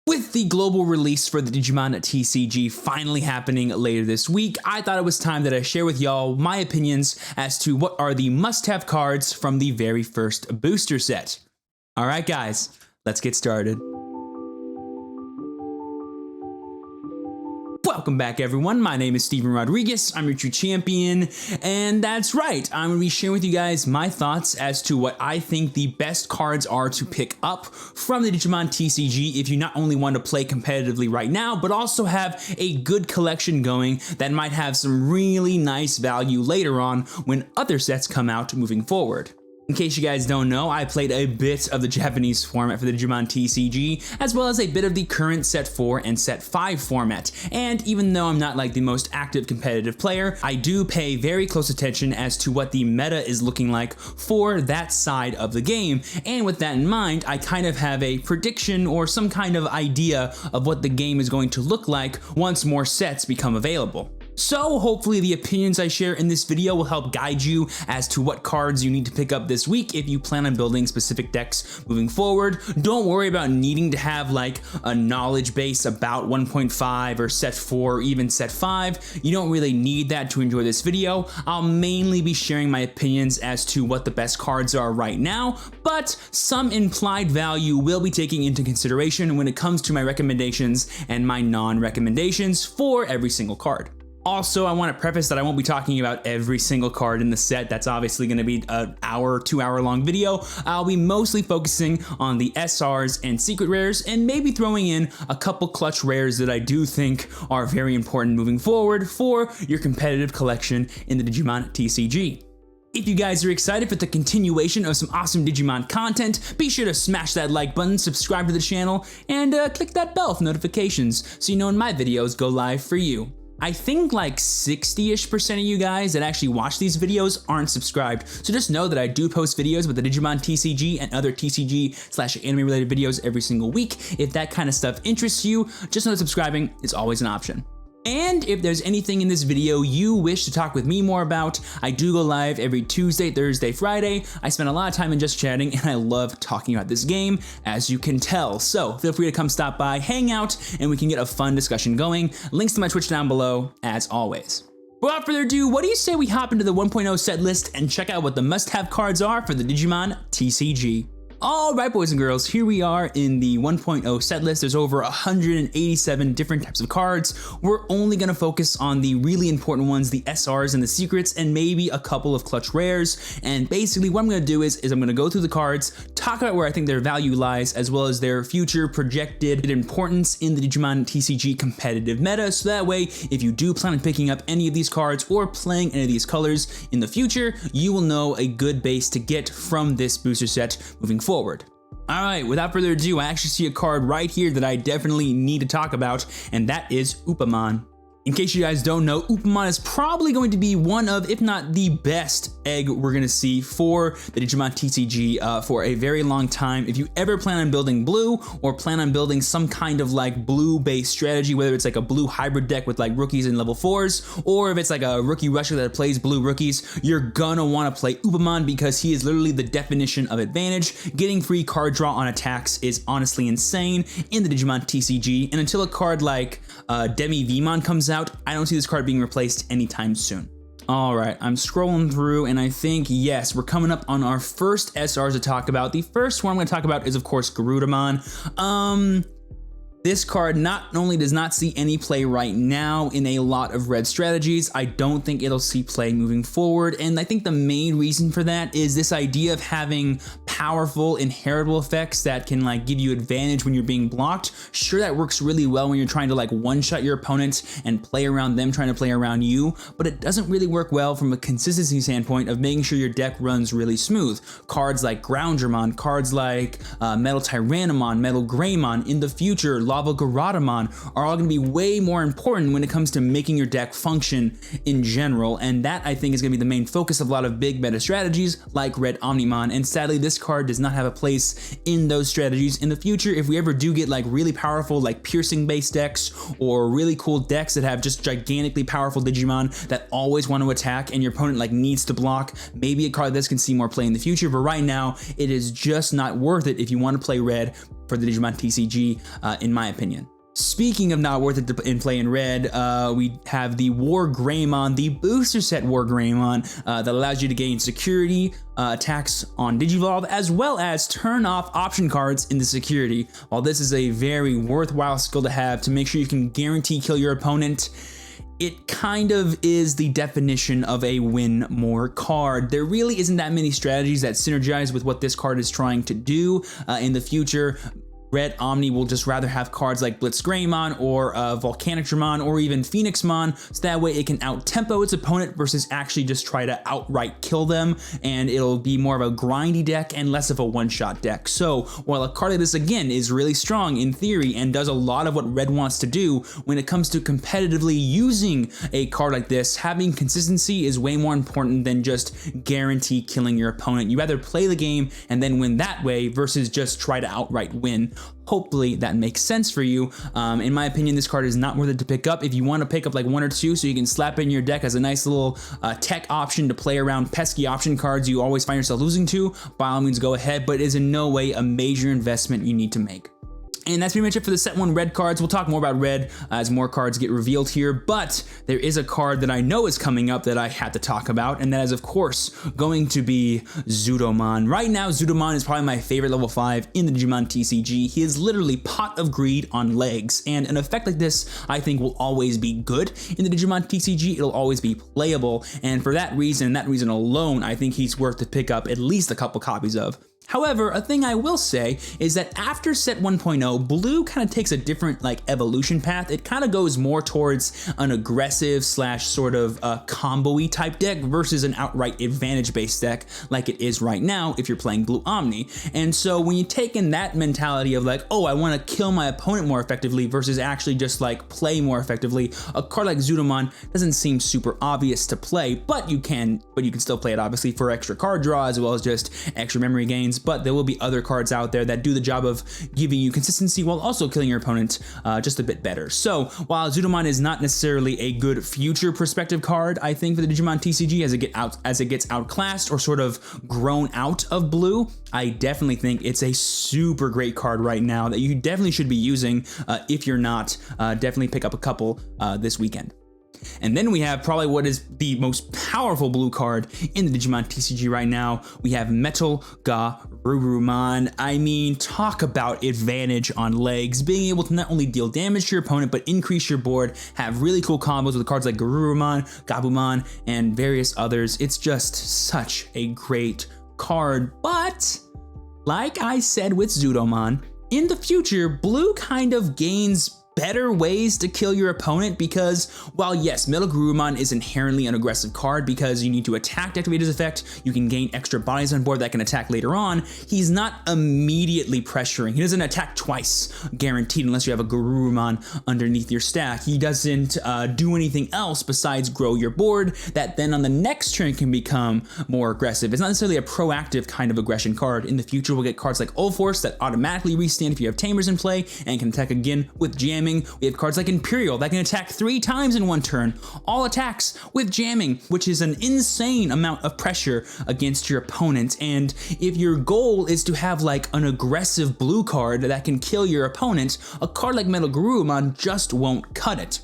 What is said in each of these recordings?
With the global release for the Digimon TCG finally happening later this week, I thought it was time that I share with y'all my opinions as to what are the must-have cards from the very first booster set. Alright guys, let's get started. Welcome back everyone, my name is Steven Rodriguez, I'm your true champion, and that's right, I'm going to be sharing with you guys my thoughts as to what I think the best cards are to pick up from the Digimon TCG if you not only want to play competitively right now, but also have a good collection going that might have some really nice value later on when other sets come out moving forward. In case you guys don't know, I played a bit of the Japanese format for the Digimon TCG, as well as a bit of the current Set 4 and Set 5 format. And even though I'm not like the most active competitive player, I do pay very close attention as to what the meta is looking like for that side of the game. And with that in mind, I kind of have a prediction or some kind of idea of what the game is going to look like once more sets become available. So hopefully the opinions I share in this video will help guide you as to what cards you need to pick up this week if you plan on building specific decks moving forward. Don't worry about needing to have like a knowledge base about 1.5 or Set 4 or even Set 5. You don't really need that to enjoy this video. I'll mainly be sharing my opinions as to what the best cards are right now, but some implied value will be taken into consideration when it comes to my recommendations and my non-recommendations for every single card. Also, I want to preface that I won't be talking about every single card in the set. That's obviously going to be an hour, 2 hour long video. I'll be mostly focusing on the SRs and secret rares and maybe throwing in a couple clutch rares that I do think are very important moving forward for your competitive collection in the Digimon TCG. If you guys are excited for the continuation of some awesome Digimon content, be sure to smash that like button, subscribe to the channel, and click that bell for notifications so you know when my videos go live for you. I think like 60-ish% of you guys that actually watch these videos aren't subscribed, so just know that I do post videos with the Digimon TCG and other TCG/anime related videos every single week. If that kind of stuff interests you, just know that subscribing is always an option. And if there's anything in this video you wish to talk with me more about, I do go live every Tuesday, Thursday, Friday. I spend a lot of time in just chatting and I love talking about this game, as you can tell. So feel free to come stop by, hang out, and we can get a fun discussion going. Links to my Twitch down below, as always. Without further ado, what do you say we hop into the 1.0 set list and check out what the must-have cards are for the Digimon TCG? Alright boys and girls, here we are in the 1.0 set list. There's over 187 different types of cards. We're only going to focus on the really important ones, the SRs and the secrets, and maybe a couple of clutch rares. And basically what I'm going to do is I'm going to go through the cards, talk about where I think their value lies, as well as their future projected importance in the Digimon TCG competitive meta. So that way, if you do plan on picking up any of these cards or playing any of these colors in the future, you will know a good base to get from this booster set moving forward. Alright, without further ado, I actually see a card right here that I definitely need to talk about, and that is Upamon. In case you guys don't know, Upamon is probably going to be one of, if not the best egg we're going to see for the Digimon TCG for a very long time. If you ever plan on building blue or plan on building some kind of like blue-based strategy, whether it's like a blue hybrid deck with like rookies and level 4s, or if it's like a rookie rusher that plays blue rookies, you're gonna want to play Upamon because he is literally the definition of advantage. Getting free card draw on attacks is honestly insane in the Digimon TCG, and until a card like Demi-Vmon comes out, I don't see this card being replaced anytime soon. Alright, I'm scrolling through and I think, yes, we're coming up on our first SRs to talk about. The first one I'm going to talk about is, of course, Garudamon. This card not only does not see any play right now in a lot of red strategies, I don't think it'll see play moving forward, and I think the main reason for that is this idea of having powerful inheritable effects that can like give you advantage when you're being blocked. Sure, that works really well when you're trying to like one-shot your opponents and play around them trying to play around you, but it doesn't really work well from a consistency standpoint of making sure your deck runs really smooth. Cards like Groundramon, cards like Metal Tyrannomon, Metal Greymon, in the future, Lava Garadamon are all going to be way more important when it comes to making your deck function in general, and that I think is going to be the main focus of a lot of big meta strategies like Red Omnimon, and sadly this card does not have a place in those strategies in the future. If we ever do get like really powerful like piercing based decks or really cool decks that have just gigantically powerful Digimon that always want to attack and your opponent like needs to block, maybe a card like this can see more play in the future, but right now it is just not worth it if you want to play red for the Digimon TCG, in my opinion. Speaking of not worth it in play in red, we have the War Greymon, the booster set War Greymon, that allows you to gain security attacks on Digivolve, as well as turn off option cards in the security. While this is a very worthwhile skill to have to make sure you can guarantee kill your opponent, it kind of is the definition of a win more card. There really isn't that many strategies that synergize with what this card is trying to do in the future. Red Omni will just rather have cards like Blitz Greymon or Volcanic Dramon or even Phoenixmon, so that way it can out-tempo its opponent versus actually just try to outright kill them, and it'll be more of a grindy deck and less of a one-shot deck. So while a card like this, again, is really strong in theory and does a lot of what Red wants to do, when it comes to competitively using a card like this, having consistency is way more important than just guarantee killing your opponent. You rather play the game and then win that way versus just try to outright win. Hopefully that makes sense for you. In my opinion, this card is not worth it to pick up. If you want to pick up like one or two so you can slap in your deck as a nice little tech option to play around pesky option cards you always find yourself losing to, by all means go ahead, but it is in no way a major investment you need to make. And that's pretty much it for the set 1 red cards. We'll talk more about red as more cards get revealed here, but there is a card that I know is coming up that I had to talk about, and that is of course going to be Zudomon. Right now, Zudomon is probably my favorite level 5 in the Digimon TCG. He is literally Pot of Greed on legs, and an effect like this I think will always be good in the Digimon TCG. It'll always be playable, and for that reason alone, I think he's worth to pick up at least a couple copies of. However, a thing I will say is that after set 1.0, blue kind of takes a different evolution path. It kind of goes more towards an aggressive slash sort of combo-y type deck versus an outright advantage based deck like it is right now if you're playing Blue Omni. And so when you take in that mentality of oh, I want to kill my opponent more effectively versus actually just play more effectively, a card like Zudomon doesn't seem super obvious to play, but you can still play it obviously for extra card draw as well as just extra memory gains. But there will be other cards out there that do the job of giving you consistency while also killing your opponent just a bit better. So while Zudomon is not necessarily a good future perspective card, I think for the Digimon TCG as it gets outclassed or sort of grown out of blue, I definitely think it's a super great card right now that you definitely should be using. If you're not, definitely pick up a couple this weekend. And then we have probably what is the most powerful blue card in the Digimon TCG right now. We have Metal Garurumon. I mean, talk about advantage on legs. Being able to not only deal damage to your opponent, but increase your board, have really cool combos with cards like Garurumon, Gabumon, and various others. It's just such a great card. But like I said with Zudomon, in the future, blue kind of gains better ways to kill your opponent because while yes, Metal Garurumon is inherently an aggressive card because you need to attack to activate his effect, you can gain extra bodies on board that can attack later on, he's not immediately pressuring. He doesn't attack twice, guaranteed, unless you have a Garurumon underneath your stack. He doesn't do anything else besides grow your board that then on the next turn can become more aggressive. It's not necessarily a proactive kind of aggression card. In the future, we'll get cards like Ulforce that automatically restand if you have Tamers in play and can attack again with jamming. We have cards like Imperial that can attack 3 times in one turn, all attacks with jamming, which is an insane amount of pressure against your opponent. And if your goal is to have an aggressive blue card that can kill your opponent, a card like Metal Garurumon just won't cut it.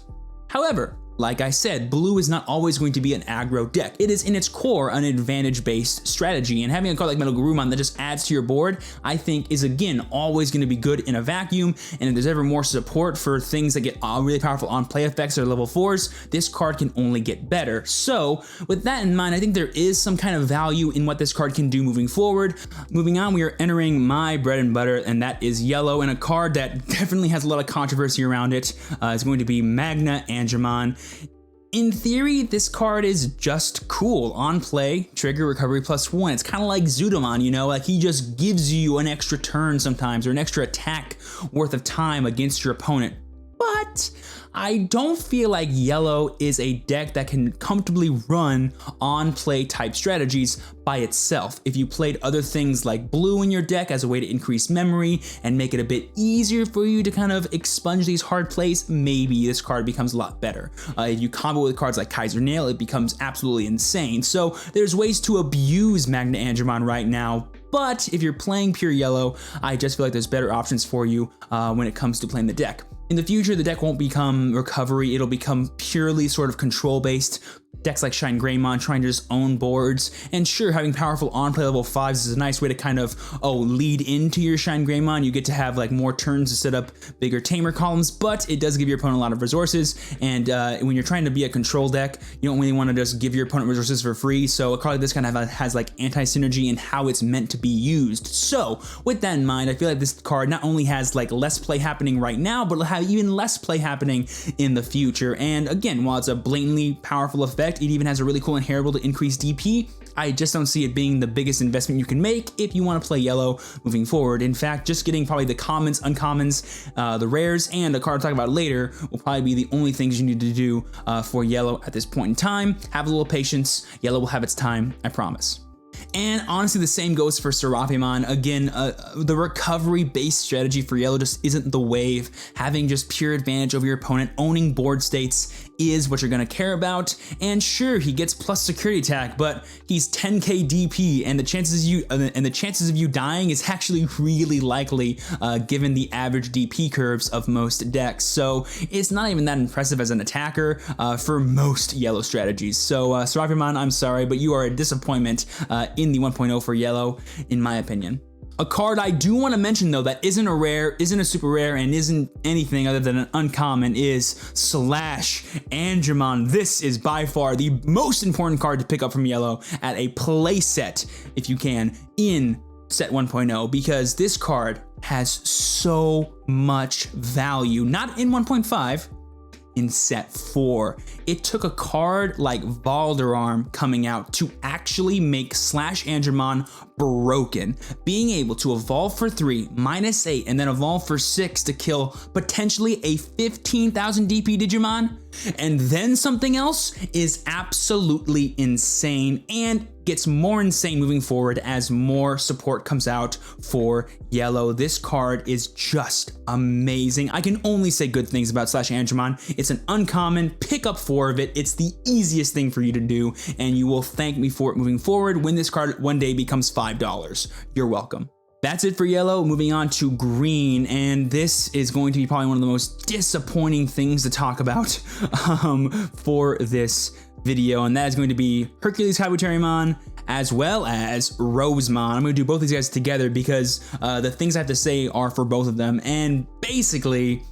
However, like I said, blue is not always going to be an aggro deck. It is in its core an advantage-based strategy, and having a card like Metal Garurumon that just adds to your board, I think is again always going to be good in a vacuum, and if there's ever more support for things that get really powerful on-play effects or level 4s, this card can only get better. So with that in mind, I think there is some kind of value in what this card can do moving forward. Moving on, we are entering my bread and butter, and that is yellow, and a card that definitely has a lot of controversy around it is going to be Magna Angemon. In theory, this card is just cool. On play, trigger recovery +1. It's kind of like Zudomon, you know, he just gives you an extra turn sometimes or an extra attack worth of time against your opponent. But I don't feel like yellow is a deck that can comfortably run on-play type strategies by itself. If you played other things like blue in your deck as a way to increase memory and make it a bit easier for you to kind of expunge these hard plays, maybe this card becomes a lot better. If you combo with cards like Kaiser Nail, it becomes absolutely insane. So there's ways to abuse Magna Angemon right now, but if you're playing pure yellow, I just feel like there's better options for you when it comes to playing the deck. In the future, the deck won't become recovery, it'll become purely sort of control-based. Decks like Shine Greymon trying to just own boards, and sure, having powerful on-play level 5s is a nice way to kind of, lead into your Shine Greymon. You get to have like more turns to set up bigger tamer columns, but it does give your opponent a lot of resources, and when you're trying to be a control deck, you don't really want to just give your opponent resources for free, so a card like this kind of has like anti-synergy in how it's meant to be used. So, with that in mind, I feel like this card not only has like less play happening right now, but it'll have even less play happening in the future, and again, while it's a blatantly powerful effect, it even has a really cool inheritable to increase DP. I just don't see it being the biggest investment you can make if you want to play yellow moving forward. In fact, just getting probably the commons, uncommons, the rares, and the card I'll talk about later will probably be the only things you need to do for yellow at this point in time. Have a little patience. Yellow will have its time, I promise. And honestly, the same goes for Seraphimon. Again, the recovery-based strategy for yellow just isn't the wave. Having just pure advantage over your opponent, owning board states is what you're gonna care about. And sure, he gets plus security attack, but he's 10k DP, and the chances of you dying is actually really likely, given the average DP curves of most decks. So it's not even that impressive as an attacker for most yellow strategies. So Seraphimon, I'm sorry, but you are a disappointment in the 1.0 for yellow, in my opinion. A card I do want to mention though that isn't a rare, isn't a super rare, and isn't anything other than an uncommon is Slash Angemon. This is by far the most important card to pick up from yellow at a play set, if you can, in set 1.0, because this card has so much value, not in 1.5, in set 4. It took a card like Valderarm coming out to actually make Slash Angemon broken. Being able to evolve for 3, -8, and then evolve for 6 to kill potentially a 15,000 DP Digimon, and then something else is absolutely insane, and gets more insane moving forward as more support comes out for yellow. This card is just amazing. I can only say good things about Slash Angemon. It's an uncommon, pick up 4 of it. It's the easiest thing for you to do, and you will thank me for it moving forward when this card one day becomes $5. You're welcome. That's it for yellow. Moving on to green, and this is going to be probably one of the most disappointing things to talk about for this video, and that is going to be Hercules Kabuterimon as well as Rosemon. I'm going to do both these guys together because the things I have to say are for both of them, and basically,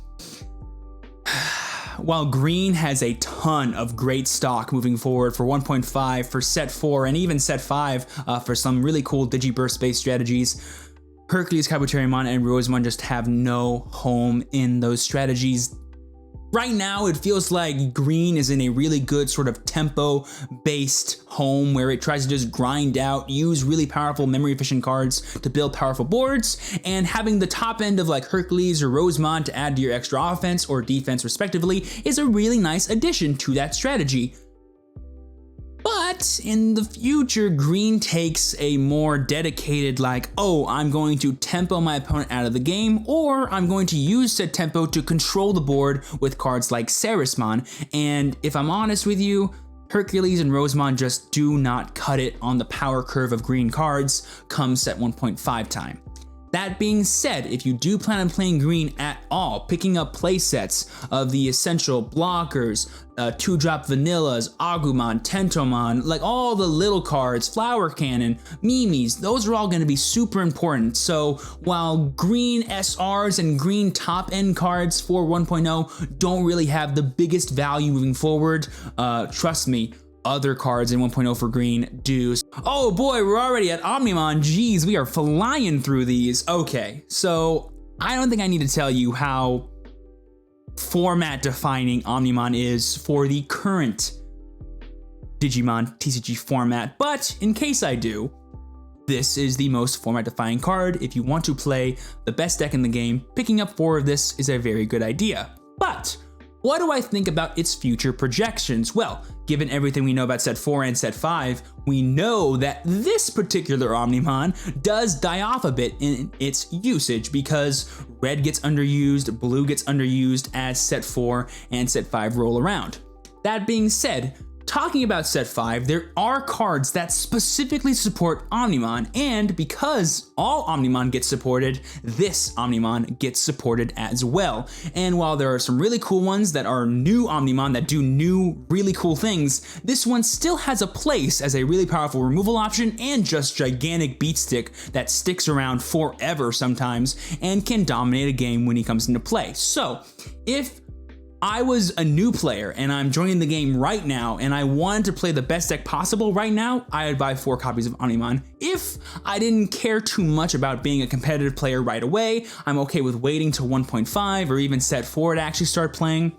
while green has a ton of great stock moving forward for 1.5, for set 4, and even set 5 for some really cool Digiburst-based strategies, Hercules, Kabuterimon, and Rosemon just have no home in those strategies. Right now, it feels like green is in a really good sort of tempo-based home where it tries to just grind out, use really powerful memory-efficient cards to build powerful boards, and having the top end of like Hercules or Rosemon to add to your extra offense or defense respectively is a really nice addition to that strategy. But in the future, green takes a more dedicated like, oh, I'm going to tempo my opponent out of the game, or I'm going to use said tempo to control the board with cards like Ceresmon. And if I'm honest with you, Hercules and Rosemon just do not cut it on the power curve of green cards come set 1.5 time. That being said, if you do plan on playing green at all, picking up playsets of the essential blockers, 2-drop vanillas, Agumon, Tentomon, like all the little cards, Flower Cannon, Mimis, those are all going to be super important. So while green SRs and green top end cards for 1.0 don't really have the biggest value moving forward, trust me, other cards in 1.0 for green do. Oh boy, we're already at Omnimon. Jeez, we are flying through these. Okay, so I don't think I need to tell you how format defining Omnimon is for the current Digimon TCG format, but in case I do, this is the most format defining card. If you want to play the best deck in the game, picking up 4 of this is a very good idea. But what do I think about its future projections? Well, given everything we know about set 4 and set 5, we know that this particular Omnimon does die off a bit in its usage because red gets underused, blue gets underused as set 4 and set 5 roll around. That being said, Talking about set 5, there are cards that specifically support Omnimon, and because all Omnimon gets supported, this Omnimon gets supported as well. And while there are some really cool ones that are new Omnimon that do new, really cool things, this one still has a place as a really powerful removal option and just gigantic beat stick that sticks around forever sometimes and can dominate a game when he comes into play. So, if I was a new player and I'm joining the game right now and I wanted to play the best deck possible right now, I would buy 4 copies of Omnimon. If I didn't care too much about being a competitive player right away, I'm okay with waiting till 1.5 or even set 4 to actually start playing,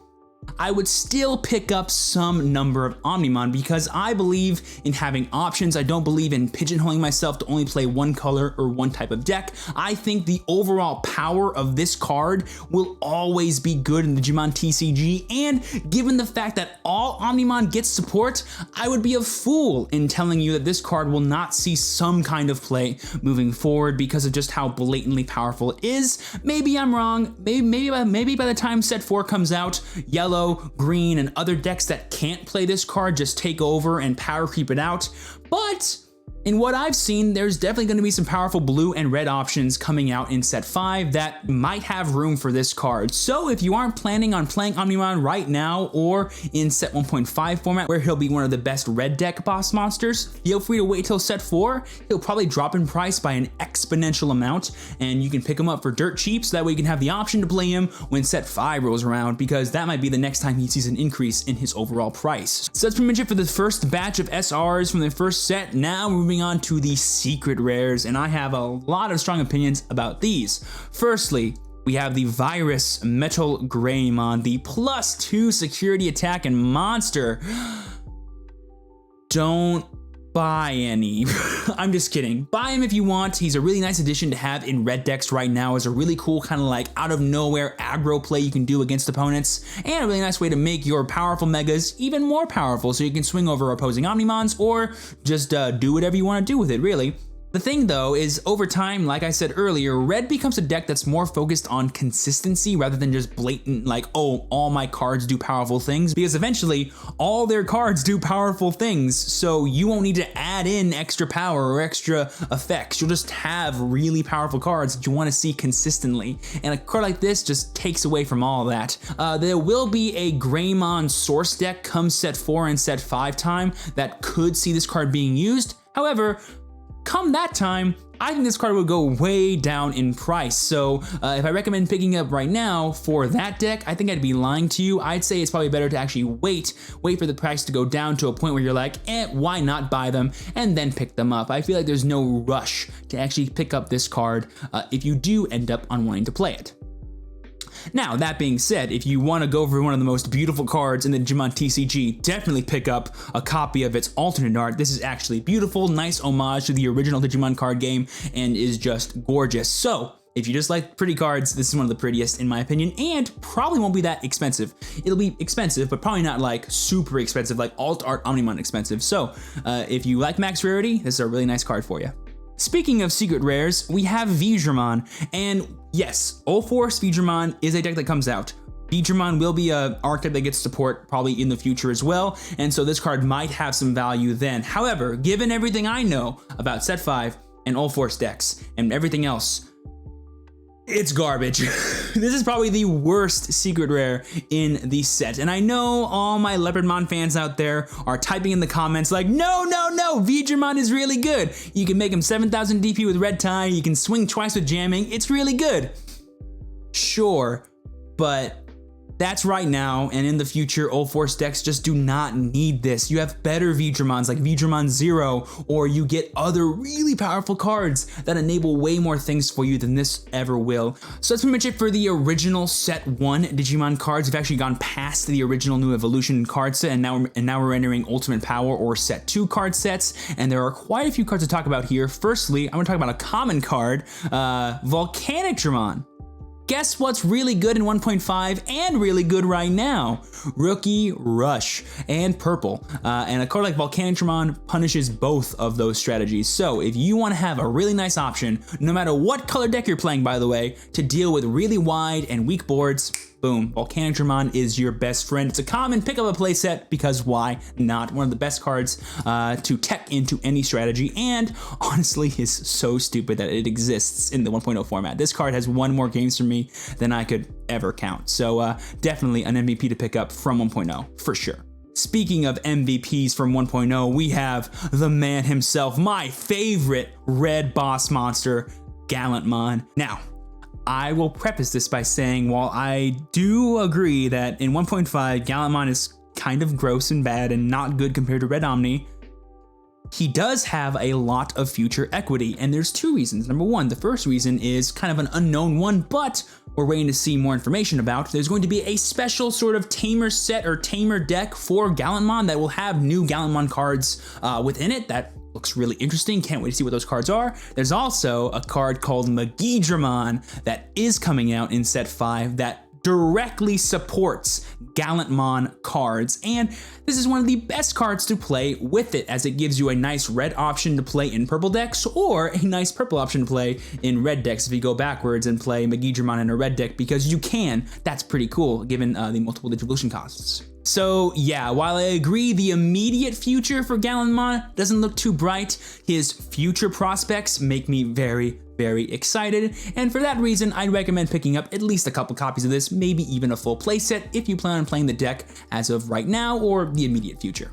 I would still pick up some number of Omnimon because I believe in having options. I don't believe in pigeonholing myself to only play one color or one type of deck. I think the overall power of this card will always be good in the Digimon TCG, and given the fact that all Omnimon gets support, I would be a fool in telling you that this card will not see some kind of play moving forward because of just how blatantly powerful it is. Maybe I'm wrong. Maybe by the time set 4 comes out, yellow, green, and other decks that can't play this card just take over and power creep it out. But in what I've seen, there's definitely going to be some powerful blue and red options coming out in set 5 that might have room for this card. So if you aren't planning on playing Omnimon right now or in set 1.5 format where he'll be one of the best red deck boss monsters, feel free to wait till set 4. He'll probably drop in price by an exponential amount and you can pick him up for dirt cheap, so that way you can have the option to play him when set 5 rolls around, because that might be the next time he sees an increase in his overall price. So that's pretty much it for the first batch of SRs from the first set. Now moving on to the secret rares, and I have a lot of strong opinions about these. Firstly, we have the Virus Metal Greymon, the +2 security attack and monster. Don't buy any. I'm just kidding. Buy him if you want. He's a really nice addition to have in red decks right now as a really cool kind of like out of nowhere aggro play you can do against opponents, and a really nice way to make your powerful megas even more powerful so you can swing over opposing Omnimons or just do whatever you want to do with it, really. The thing though is, over time, like I said earlier, red becomes a deck that's more focused on consistency rather than just blatant like, oh, all my cards do powerful things, because eventually all their cards do powerful things, so you won't need to add in extra power or extra effects. You'll just have really powerful cards that you want to see consistently, and a card like this just takes away from all that. There will be a Greymon source deck come set 4 and set 5 time that could see this card being used. However, come that time, I think this card will go way down in price. So if I recommend picking up right now for that deck, I think I'd be lying to you. I'd say it's probably better to actually wait for the price to go down to a point where you're like, why not buy them and then pick them up. I feel like there's no rush to actually pick up this card if you do end up on wanting to play it. Now, that being said, if you want to go for one of the most beautiful cards in the Digimon TCG, definitely pick up a copy of its alternate art. This is actually beautiful, nice homage to the original Digimon card game, and is just gorgeous. So, if you just like pretty cards, this is one of the prettiest in my opinion, and probably won't be that expensive. It'll be expensive, but probably not like super expensive, like alt art Omnimon expensive. So, if you like max rarity, this is a really nice card for you. Speaking of secret rares, we have Digimon, and yes, All-Force Digimon is a deck that comes out. Digimon will be an archetype that gets support probably in the future as well, and so this card might have some value then. However, given everything I know about set 5 and All-Force decks and everything else, it's garbage. This is probably the worst secret rare in the set. And I know all my Leopardmon fans out there are typing in the comments like, no, Digimon is really good. You can make him 7,000 DP with red tie, you can swing twice with jamming, it's really good. Sure, but that's right now, and in the future, All-Force decks just do not need this. You have better Digimons like Digimon Zero, or you get other really powerful cards that enable way more things for you than this ever will. So that's pretty much it for the original set 1 Digimon cards. We've actually gone past the original New Evolution card set, and now we're entering Ultimate Power or set 2 card sets, and there are quite a few cards to talk about here. Firstly, I'm going to talk about a common card, Volcanic Dramon. Guess what's really good in 1.5 and really good right now? Rookie Rush and Purple. And a card like Volcanic Dramon punishes both of those strategies. So if you want to have a really nice option, no matter what color deck you're playing by the way, to deal with really wide and weak boards, boom, Volcanic Dramon is your best friend. It's a common pick up a playset because why not? One of the best cards to tech into any strategy, and honestly is so stupid that it exists in the 1.0 format. This card has won more games for me than I could ever count. So definitely an MVP to pick up from 1.0 for sure. Speaking of MVPs from 1.0, we have the man himself, my favorite red boss monster, Gallantmon. Now, I will preface this by saying, while I do agree that in 1.5, Gallantmon is kind of gross and bad and not good compared to Red Omni, he does have a lot of future equity, and there's two reasons. Number one, the first reason is kind of an unknown one, but we're waiting to see more information about. There's going to be a special sort of tamer set or tamer deck for Gallantmon that will have new Gallantmon cards within it. That looks really interesting. Can't wait to see what those cards are. There's also a card called Magidramon that is coming out in set 5 that directly supports Gallantmon cards, and this is one of the best cards to play with it, as it gives you a nice red option to play in purple decks, or a nice purple option to play in red decks if you go backwards and play Magidramon in a red deck, because you can. That's pretty cool given the multiple distribution costs. So yeah, while I agree the immediate future for Gallantmon doesn't look too bright, his future prospects make me very excited, and for that reason I'd recommend picking up at least a couple copies of this, maybe even a full playset if you plan on playing the deck as of right now or the immediate future.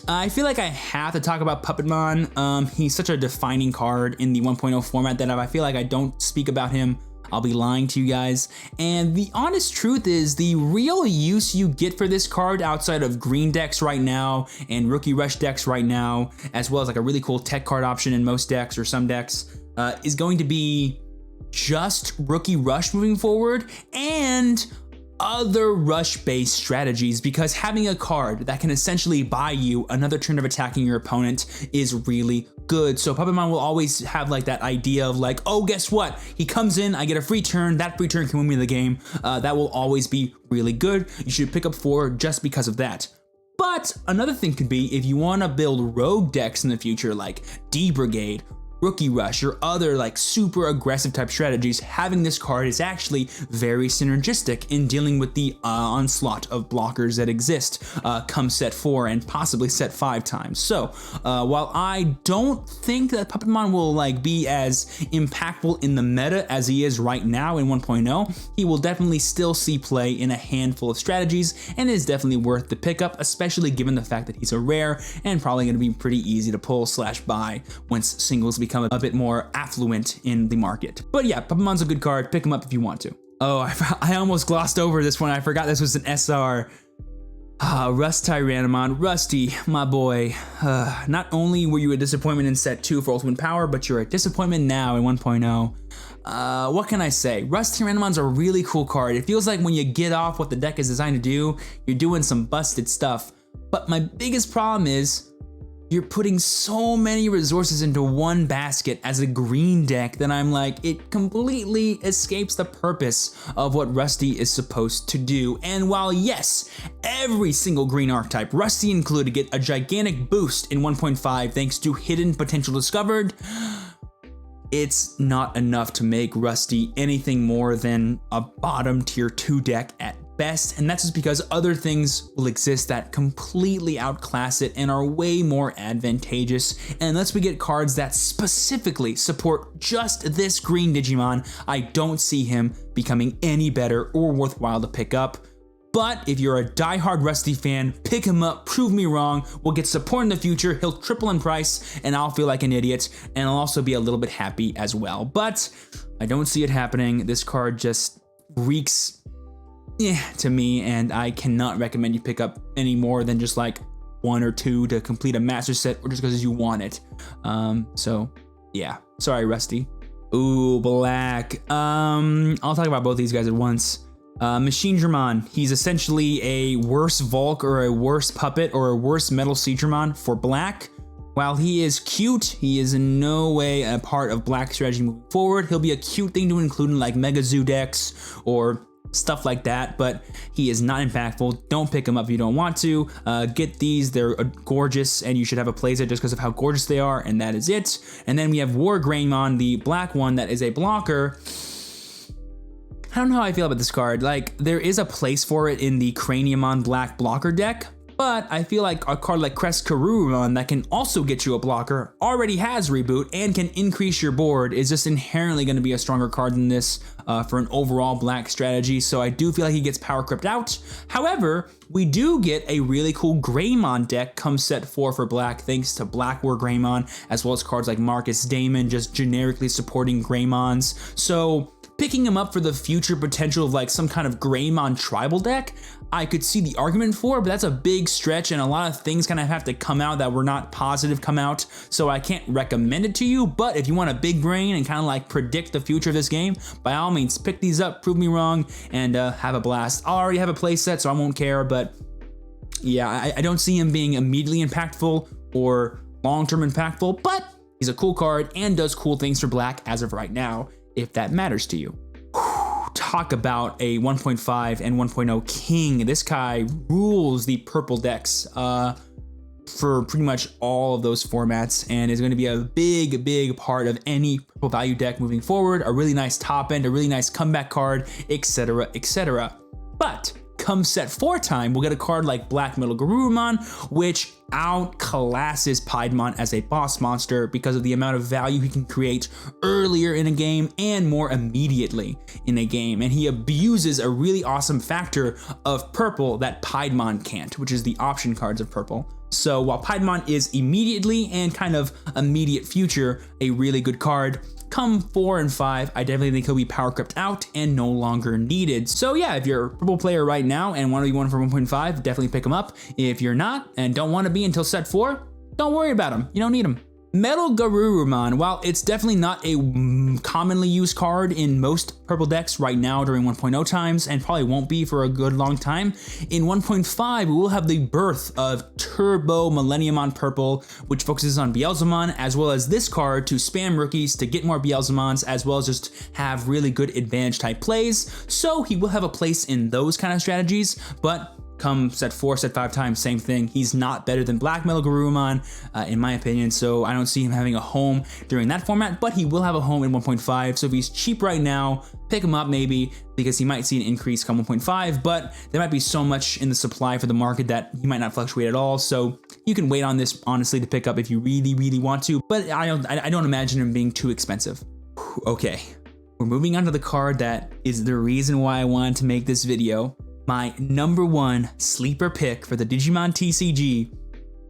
I feel like I have to talk about Puppetmon. He's such a defining card in the 1.0 format that if I feel like I don't speak about him, I'll be lying to you guys. And the honest truth is, the real use you get for this card outside of green decks right now and Rookie Rush decks right now, as well as like a really cool tech card option in most decks or some decks, is going to be just Rookie Rush moving forward and other rush-based strategies, because having a card that can essentially buy you another turn of attacking your opponent is really good. So Puppetmon will always have like that idea of like, oh, guess what? He comes in, I get a free turn, that free turn can win me the game. That will always be really good. You should pick up 4 just because of that. But another thing could be if you want to build rogue decks in the future, like D-Brigade, Rookie Rush, or other like super aggressive type strategies, having this card is actually very synergistic in dealing with the onslaught of blockers that exist come set 4 and possibly set 5 times. So while I don't think that Puppetmon will like be as impactful in the meta as he is right now in 1.0, he will definitely still see play in a handful of strategies and is definitely worth the pickup, especially given the fact that he's a rare and probably going to be pretty easy to pull / buy once singles become a bit more affluent in the market. But yeah, Puppetmon's a good card. Pick him up if you want to. Oh, I almost glossed over this one. I forgot this was an SR. Rust Tyrannomon. Rusty, my boy. Not only were you a disappointment in set 2 for Ultimate Power, but you're a disappointment now in 1.0. What can I say? Rust Tyrannomon's a really cool card. It feels like when you get off what the deck is designed to do, you're doing some busted stuff. But my biggest problem is, you're putting so many resources into one basket as a green deck that I'm like, it completely escapes the purpose of what Rusty is supposed to do. And while yes, every single green archetype, Rusty included, get a gigantic boost in 1.5 thanks to hidden potential discovered, it's not enough to make Rusty anything more than a bottom tier 2 deck at best, and that's just because other things will exist that completely outclass it and are way more advantageous. And unless we get cards that specifically support just this green Digimon, I don't see him becoming any better or worthwhile to pick up. But if you're a diehard Rusty fan, pick him up, prove me wrong, we'll get support in the future, he'll triple in price, and I'll feel like an idiot, and I'll also be a little bit happy as well. But I don't see it happening. This card just reeks to me, and I cannot recommend you pick up any more than just like 1 or 2 to complete a master set, or just because you want it. So yeah, sorry Rusty. Ooh, black. I'll talk about both these guys at once. Machinedramon, he's essentially a worse Volk or a worse Puppet or a worse Metal Seedramon for black. While he is cute, he is in no way a part of black strategy moving forward. He'll be a cute thing to include in like Mega Zoo decks or stuff like that, but he is not impactful. Don't pick him up if you don't want to. Get these, they're gorgeous, and you should have a playset just because of how gorgeous they are, and that is it. And then we have Wargreymon, the black one that is a blocker. I don't know how I feel about this card. Like, there is a place for it in the Craniumon black blocker deck, but I feel like a card like Crest-Karurumon that can also get you a blocker, already has reboot, and can increase your board is just inherently going to be a stronger card than this for an overall black strategy, so I do feel like he gets power crept out. However, we do get a really cool Greymon deck come set 4 for black thanks to Black War Greymon, as well as cards like Marcus Damon just generically supporting Greymons. So picking him up for the future potential of like some kind of Greymon tribal deck, I could see the argument for, but that's a big stretch and a lot of things kind of have to come out that were not positive come out, so I can't recommend it to you. But if you want a big brain and kind of like predict the future of this game, by all means pick these up, prove me wrong, and have a blast. I already have a play set, so I won't care, but yeah, I don't see him being immediately impactful or long-term impactful, but he's a cool card and does cool things for black as of right now, if that matters to you. Talk about a 1.5 and 1.0 king. This guy rules the purple decks for pretty much all of those formats and is going to be a big part of any purple value deck moving forward. A really nice top end, a really nice comeback card, etc, etc. But come set 4 time, we'll get a card like Black Metal Garurumon, which outclasses Piedmon as a boss monster because of the amount of value he can create earlier in a game and more immediately in a game. And he abuses a really awesome factor of purple that Piedmon can't, which is the option cards of purple. So while Piedmon is immediately and kind of immediate future a really good card, come 4 and 5, I definitely think he'll be power crept out and no longer needed. So yeah, if you're a purple player right now and want to be one for 1.5, definitely pick him up. If you're not and don't want to be until set 4, don't worry about him. You don't need him. Metal Garurumon, while it's definitely not a commonly used card in most purple decks right now during 1.0 times, and probably won't be for a good long time, in 1.5 we will have the birth of Turbo Millenniumon Purple, which focuses on Beelzemon, as well as this card to spam rookies to get more Beelzemons, as well as just have really good advantage type plays. So he will have a place in those kind of strategies, but come set 4, set 5 times, same thing. He's not better than Black Metal Garurumon, in my opinion, so I don't see him having a home during that format, but he will have a home in 1.5, so if he's cheap right now, pick him up maybe, because he might see an increase come 1.5, but there might be so much in the supply for the market that he might not fluctuate at all, so you can wait on this, honestly, to pick up if you really want to, but I don't imagine him being too expensive. Okay, we're moving on to the card that is the reason why I wanted to make this video. My #1 sleeper pick for the Digimon TCG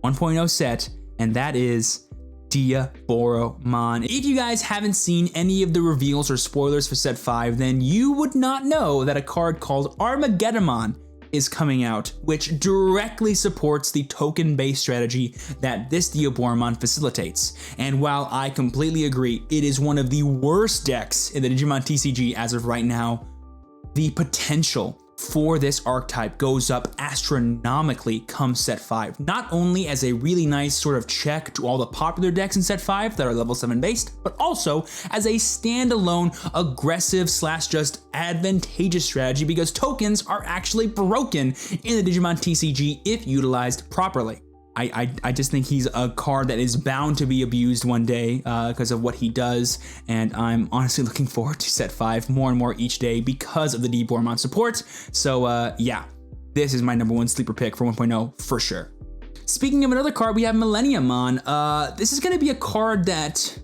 1.0 set, and that is Diaboromon. If you guys haven't seen any of the reveals or spoilers for set 5, then you would not know that a card called Armageddonmon is coming out, which directly supports the token-based strategy that this Diaboromon facilitates. And while I completely agree, it is one of the worst decks in the Digimon TCG as of right now, the potential for this archetype goes up astronomically come set 5. Not only as a really nice sort of check to all the popular decks in set 5 that are level 7 based, but also as a standalone aggressive / just advantageous strategy because tokens are actually broken in the Digimon TCG if utilized properly. I just think he's a card that is bound to be abused one day because of what he does, and I'm honestly looking forward to set 5 more and more each day because of the Diaboromon support. So yeah, this is my #1 sleeper pick for 1.0 for sure. Speaking of another card, we have Millenniumon. This is going to be a card that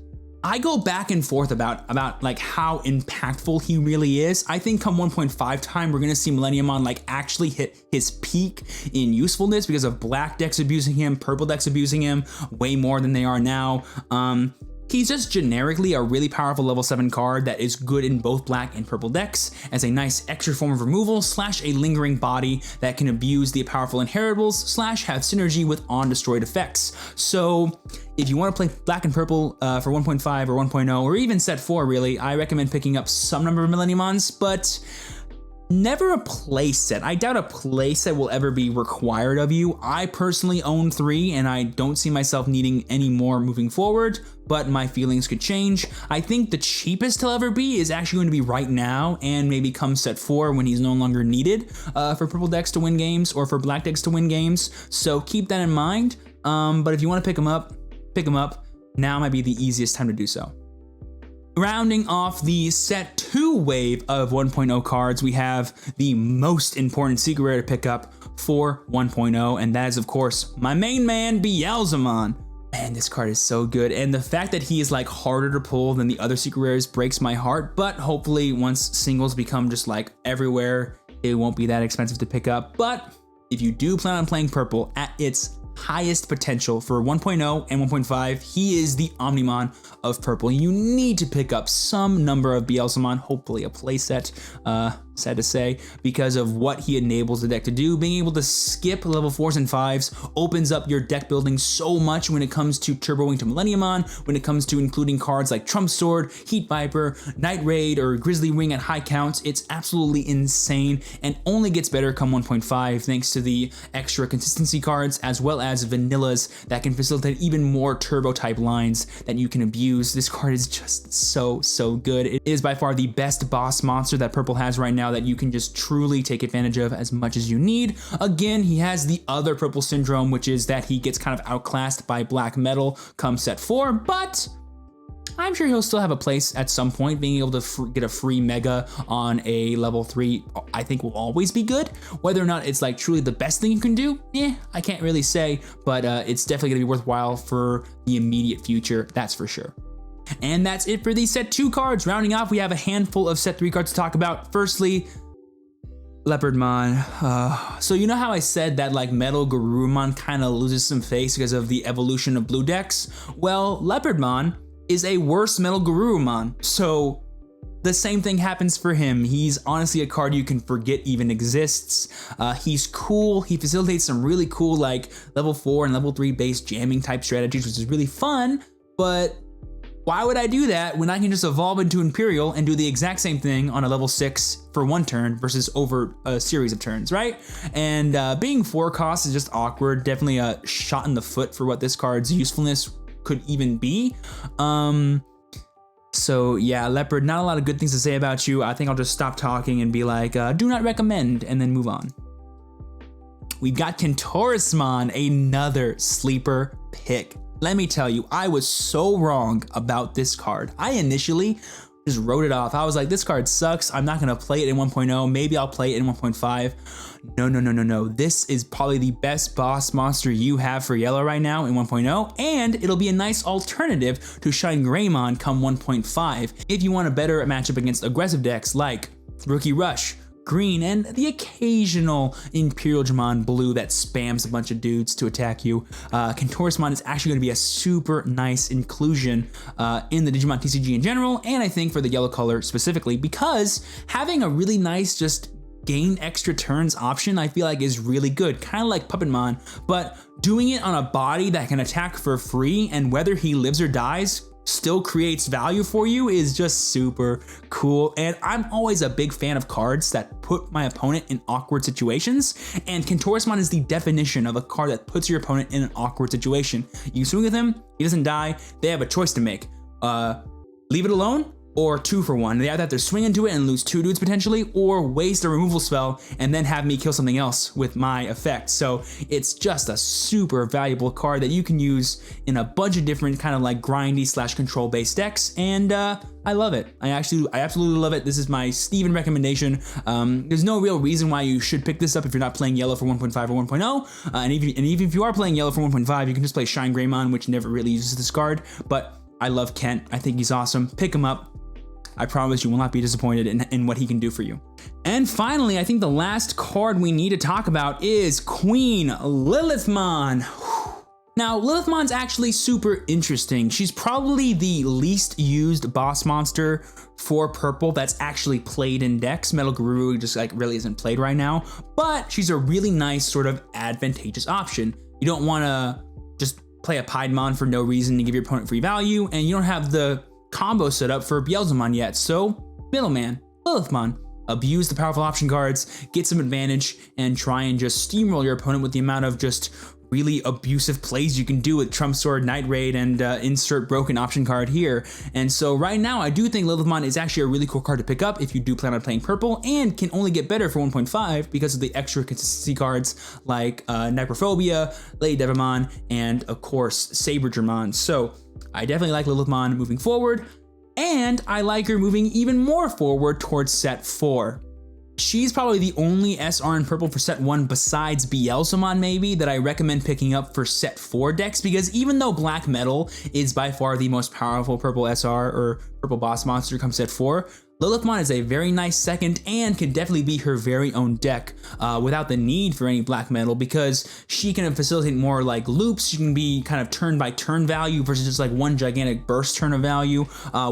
I go back and forth about like how impactful he really is. I think come 1.5 time, we're gonna see Millenniumon like actually hit his peak in usefulness because of black decks abusing him, purple decks abusing him way more than they are now. He's just generically a really powerful level 7 card that is good in both black and purple decks as a nice extra form of removal / a lingering body that can abuse the powerful inheritables / have synergy with on-destroyed effects. So if you want to play black and purple for 1.5 or 1.0 or even set 4 really, I recommend picking up some number of Millenniumons, but never a playset. I doubt a playset will ever be required of you. I personally own 3 and I don't see myself needing any more moving forward, but my feelings could change. I think the cheapest he'll ever be is actually going to be right now and maybe come set 4 when he's no longer needed for purple decks to win games or for black decks to win games. So keep that in mind. But if you want to pick him up, now might be the easiest time to do so. Rounding off the set 2 wave of 1.0 cards, we have the most important secret rare to pick up for 1.0, and that is of course my main man, Beelzemon. Man, this card is so good, and the fact that he is like harder to pull than the other secret rares breaks my heart, but hopefully once singles become just like everywhere, it won't be that expensive to pick up. But if you do plan on playing purple at its highest potential for 1.0 and 1.5, he is the Omnimon of purple. You need to pick up some number of Beelzemon, hopefully a playset, sad to say, because of what he enables the deck to do. Being able to skip level 4s and 5s opens up your deck building so much when it cocomes to Turbo Wing to Millenniumon, when it comes to including cards like Trump Sword, Heat Viper, Night Raid, or Grizzly Wing at high counts. It's absolutely insane and only gets better come 1.5 thanks to the extra consistency cards as well as vanillas that can facilitate even more turbo type lines that you can abuse. This card is just so good. It is by far the best boss monster that purple has right now that you can just truly take advantage of as much as you need. Again, he has the other purple syndrome, which is that he gets kind of outclassed by black metal come set 4, but I'm sure he'll still have a place at some point. Being able to get a free mega on a level 3, I think will always be good. Whether or not it's like truly the best thing you can do, I can't really say, but it's definitely gonna be worthwhile for the immediate future, that's for sure. And that's it for these set 2 cards. Rounding off, we have a handful of set 3 cards to talk about. Firstly, Leopardmon. So you know how I said that like Metal Garurumon kind of loses some face because of the evolution of blue decks? Well, Leopardmon is a worse Metal Garurumon, so the same thing happens for him. He's honestly a card you can forget even exists. He's cool. He facilitates some really cool like level 4 and level 3 base jamming type strategies, which is really fun, but why would I do that when I can just evolve into Imperial and do the exact same thing on a level 6 for 1 turn versus over a series of turns, right? And being 4 cost is just awkward. Definitely a shot in the foot for what this card's usefulness could even be. So yeah, Leopard, not a lot of good things to say about you. I think I'll just stop talking and be like, do not recommend, and then move on. We've got Kentaurismon, another sleeper pick. Let me tell you, I was so wrong about this card. I initially just wrote it off. I was like, this card sucks. I'm not gonna play it in 1.0. Maybe I'll play it in 1.5. No. This is probably the best boss monster you have for yellow right now in 1.0, and it'll be a nice alternative to Shine Greymon come 1.5 if you want a better matchup against aggressive decks like Rookie Rush, green, and the occasional Imperial Digimon blue that spams a bunch of dudes to attack you. Kentaurismon is actually going to be a super nice inclusion in the Digimon TCG in general, and I think for the yellow color specifically, because having a really nice just gain extra turns option I feel like is really good, kind of like Puppetmon, but doing it on a body that can attack for free and whether he lives or dies still creates value for you is just super cool. And I'm always a big fan of cards that put my opponent in awkward situations, and Kentaurismon is the definition of a card that puts your opponent in an awkward situation. You swing with him, he doesn't die, they have a choice to make. Leave it alone or 2 for 1. They either have to swing into it and lose 2 dudes potentially, or waste a removal spell and then have me kill something else with my effect. So it's just a super valuable card that you can use in a bunch of different kind of like grindy / control based decks, and I love it. I absolutely love it. This is my Steven recommendation. There's no real reason why you should pick this up if you're not playing yellow for 1.5 or 1.0, and even if you are playing yellow for 1.5, you can just play Shine Greymon, which never really uses this card, but I love Kent. I think he's awesome. Pick him up. I promise you will not be disappointed in what he can do for you. And finally, I think the last card we need to talk about is Queen Lilithmon. Now, Lilithmon's actually super interesting. She's probably the least used boss monster for purple that's actually played in decks. Metal Guru just like really isn't played right now, but she's a really nice sort of advantageous option. You don't want to just play a Piedmon for no reason to give your opponent free value, and you don't have the combo set up for Beelzemon yet, so middleman, Lilithmon. Abuse the powerful option cards, get some advantage, and try and just steamroll your opponent with the amount of just really abusive plays you can do with Trump Sword, Night Raid, and insert broken option card here. And so right now, I do think Lilithmon is actually a really cool card to pick up if you do plan on playing purple, and can only get better for 1.5 because of the extra consistency cards like Necrophobia, Lady Devimon, and of course, Saberdramon. So I definitely like Lilithmon moving forward. And I like her moving even more forward towards set 4. She's probably the only SR in purple for set 1 besides Beelzemon maybe that I recommend picking up for set 4 decks, because even though Black Metal is by far the most powerful purple SR or purple boss monster come set 4, Lilithmon is a very nice second and can definitely be her very own deck without the need for any Black Metal, because she can facilitate more like loops. She can be kind of turn by turn value versus just like one gigantic burst turn of value,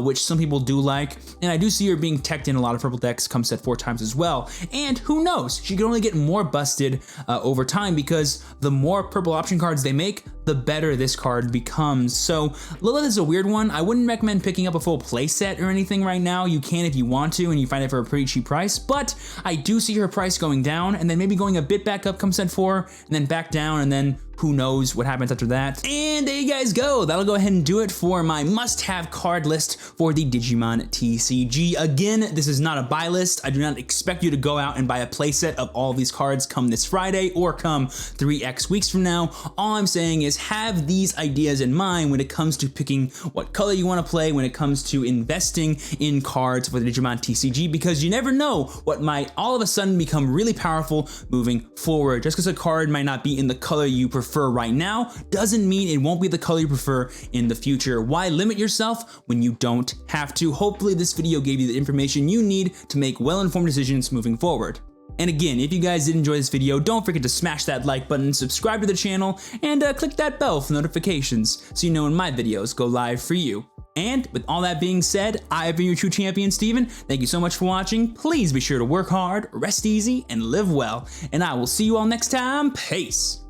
which some people do like. And I do see her being teched in a lot of purple decks come set 4 times as well. And who knows, she can only get more busted over time, because the more purple option cards they make, the better this card becomes. So Lilith is a weird one. I wouldn't recommend picking up a full playset or anything right now. You can if you want to, and you find it for a pretty cheap price, but I do see her price going down and then maybe going a bit back up come set 4 and then back down, and then who knows what happens after that. And there you guys go. That'll go ahead and do it for my must-have card list for the Digimon TCG. Again, this is not a buy list. I do not expect you to go out and buy a playset of all these cards come this Friday or come 3x weeks from now. All I'm saying is have these ideas in mind when it comes to picking what color you want to play, when it comes to investing in cards for the Digimon TCG, because you never know what might all of a sudden become really powerful moving forward. Just because a card might not be in the color you prefer right now doesn't mean it won't be the color you prefer in the future. Why limit yourself when you don't have to? Hopefully this video gave you the information you need to make well-informed decisions moving forward. And again, if you guys did enjoy this video, don't forget to smash that like button, subscribe to the channel, and click that bell for notifications so you know when my videos go live for you. And with all that being said, I have been your true champion, Steven. Thank you so much for watching. Please be sure to work hard, rest easy, and live well. And I will see you all next time. Peace.